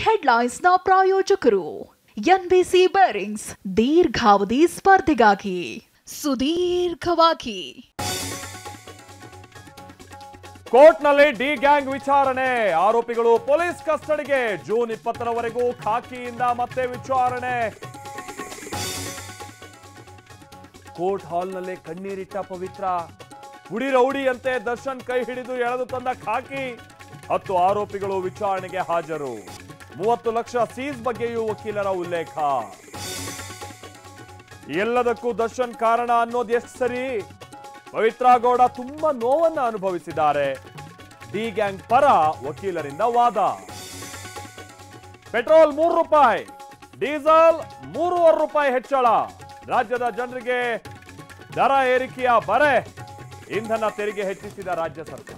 ಹೆಡ್ಲೈನ್ಸ್ನ ಪ್ರಾಯೋಜಕರು NBC bearings ದೀರ್ಘಾವಧಿ ಸ್ಪರ್ಧೆಗಾಗಿ ಸುದೀರ್ಘವಾಗಿ. ಕೋರ್ಟ್ನಲ್ಲಿ ಡಿ ಗ್ಯಾಂಗ್ ವಿಚಾರಣೆ, ಆರೋಪಿಗಳು ಪೊಲೀಸ್ ಕಸ್ಟಡಿಗೆ. ಜೂನ್ 20ರವರೆಗೂ ಖಾಕಿಯಿಂದ ಮತ್ತೆ ವಿಚಾರಣೆ. ಕೋರ್ಟ್ ಹಾಲ್ನಲ್ಲೇ ಕಣ್ಣೀರಿಟ್ಟ ಪವಿತ್ರ. ಗುಡಿ ರೌಡಿಯಂತೆ ದರ್ಶನ್ ಕೈ ಹಿಡಿದು ಎಳೆದು ತಂದ ಖಾಕಿ. 10 ಆರೋಪಿಗಳು ವಿಚಾರಣೆಗೆ ಹಾಜರು. 30 ಲಕ್ಷ ಸೀಸ್ ಬಗ್ಗೆಯೂ ವಕೀಲರ ಉಲ್ಲೇಖ. ಎಲ್ಲದಕ್ಕೂ ದರ್ಶನ್ ಕಾರಣ ಅನ್ನೋದು ಎಷ್ಟು ಸರಿ? ಪವಿತ್ರ ಗೌಡ ತುಂಬಾ ನೋವನ್ನ ಅನುಭವಿಸಿದ್ದಾರೆ. ಡಿ ಗ್ಯಾಂಗ್ ಪರ ವಕೀಲರಿಂದ ವಾದ. ಪೆಟ್ರೋಲ್ ₹3, ಡೀಸೆಲ್ ₹3.25 ಹೆಚ್ಚಳ. ರಾಜ್ಯದ ಜನರಿಗೆ ದರ ಏರಿಕೆಯ ಬರೆ. ಇಂಧನ ತೆರಿಗೆ ಹೆಚ್ಚಿಸಿದ ರಾಜ್ಯ ಸರ್ಕಾರ.